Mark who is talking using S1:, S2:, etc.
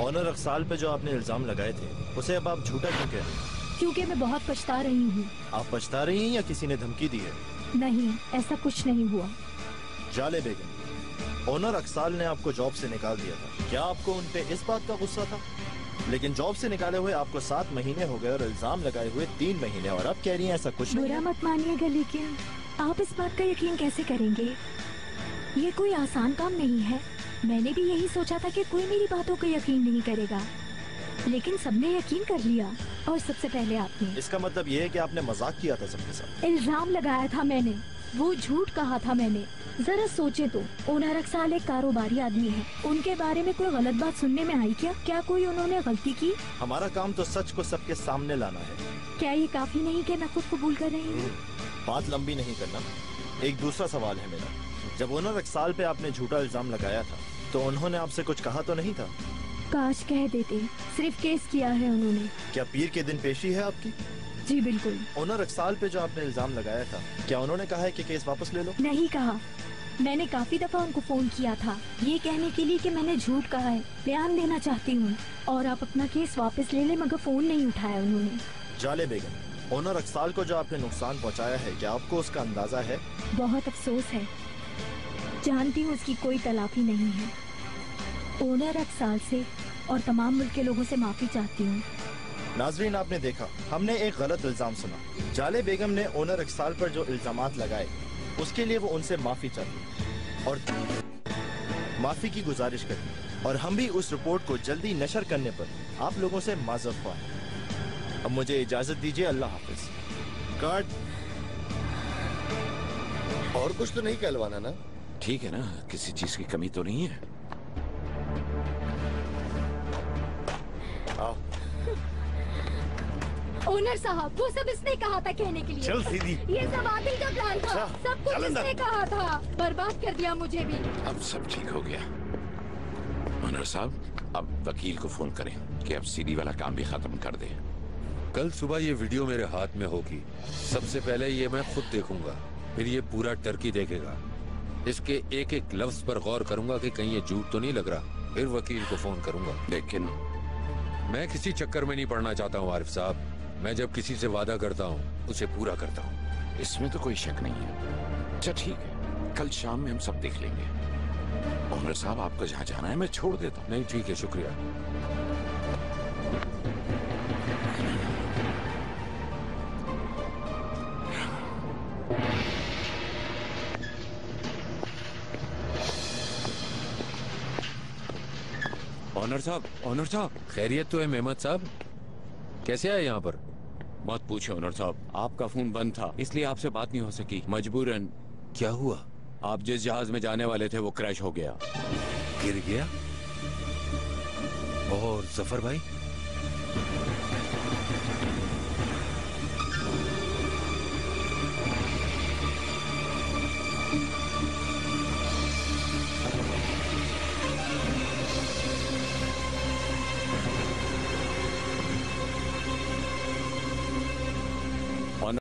S1: Honour अक्साल पे जो आपने इल्जाम लगाए थे उसे अब आप झूठा क्यों कह रहे हैं?
S2: क्योंकि मैं बहुत पछता रही हूँ।
S1: आप पछता रही हैं या किसी ने धमकी दी है?
S2: नहीं, ऐसा कुछ नहीं हुआ।
S1: जाले बेगम, ऑनर अक्साल ने आपको जॉब से निकाल दिया था, क्या आपको उन पे इस बात का गुस्सा था? लेकिन जॉब से निकाले हुए आपको 7 महीने हो गए और इल्जाम लगाए हुए 3 महीने, और अब कह रही हैं ऐसा कुछ नहीं
S2: बुरा
S1: है।
S2: मत मानिएगा, लेकिन आप इस बात का यकीन कैसे करेंगे? ये कोई आसान काम नहीं है। मैंने भी यही सोचा था कि कोई मेरी बातों को यकीन नहीं करेगा, लेकिन सबने यकीन कर लिया, और सबसे पहले आपने।
S1: इसका मतलब ये है कि आपने मजाक किया था सबके साथ?
S2: इल्जाम लगाया था मैंने, वो झूठ कहा था मैंने। जरा सोचे तो, ओनर अक्साल एक कारोबारी आदमी है, उनके बारे में कोई गलत बात सुनने में आई क्या? क्या कोई उन्होंने गलती की?
S1: हमारा काम तो सच को सबके सामने लाना है।
S2: क्या ये काफी नहीं कि मैं खुद कबूल कर रही हूँ?
S1: बात लंबी नहीं करना। एक दूसरा सवाल है मेरा, जब ओनर अक्साल पे आपने झूठा इल्जाम लगाया था तो उन्होंने आपसे कुछ कहा तो नहीं था?
S2: काश कह देते, सिर्फ केस किया है उन्होंने।
S1: क्या पीर के दिन पेशी है आपकी?
S2: जी बिल्कुल।
S1: ओनर अक्साल पे जो आपने इल्जाम लगाया था, क्या उन्होंने कहा है कि केस वापस ले लो?
S2: नहीं कहा। मैंने काफी दफा उनको फोन किया था ये कहने के लिए कि मैंने झूठ कहा है, बयान देना चाहती हूँ और आप अपना केस वापस ले ले, मगर फोन नहीं उठाया उन्होंने।
S1: जाले बेगम, ओनर अक्साल को जो आपने नुकसान पहुँचाया है, क्या आपको उसका अंदाजा है?
S2: बहुत अफसोस है, जानती हूँ उसकी कोई तलाफी नहीं है। ओनर अक्साल से और तमाम मुल्क के लोगों से माफी चाहती हूँ।
S1: नाजरीन, आपने देखा, हमने एक गलत इल्जाम सुना। जाले बेगम ने ओनर अक्साल पर जो इल्जामात लगाए उसके लिए वो उनसे माफी चाहती और माफी की गुजारिश करती, और हम भी उस रिपोर्ट को जल्दी नशर करने पर आप लोगों से माजरत ख्वाह हैं। अब मुझे इजाजत दीजिए, अल्लाह हाफिज।
S3: कार्ड और कुछ तो नहीं कहलवाना ना?
S4: ठीक है ना, किसी चीज की कमी तो नहीं है।
S1: आओ।
S2: ओनर साहब, वो सब इसने कहा था कहने के लिए।
S3: चल सीधी।
S2: ये सब आदिल का प्लान था, सब कुछ इसने कहा था, बर्बाद कर दिया मुझे भी।
S4: अब सब ठीक हो गया। ओनर साहब, अब वकील को फोन करें कि अब सीडी वाला काम भी खत्म कर दे।
S5: कल सुबह ये वीडियो मेरे हाथ में होगी। सबसे पहले ये मैं खुद देखूंगा, फिर ये पूरा टर्की देखेगा। इसके एक एक लफ्ज पर गौर करूंगा कि कहीं ये झूठ तो नहीं लग रहा, फिर वकील को फोन करूंगा।
S4: लेकिन
S5: मैं किसी चक्कर में नहीं पड़ना चाहता हूँ आरिफ साहब। मैं जब किसी से वादा करता हूँ उसे पूरा करता हूँ।
S4: इसमें तो कोई शक नहीं है। अच्छा ठीक है, कल शाम में हम सब देख लेंगे। ओनर साहब, आपको जहाँ जाना है मैं छोड़ देता हूँ।
S5: नहीं ठीक है, शुक्रिया। ऑनर साहब, खैरियत तो है? मेहमद साहब कैसे आए यहाँ पर?
S6: मत पूछो ऑनर साहब, आपका फोन बंद था इसलिए आपसे बात नहीं हो सकी, मजबूरन।
S5: क्या हुआ?
S6: आप जिस जहाज में जाने वाले थे वो क्रैश हो गया।
S5: गिर गया? और जफर भाई?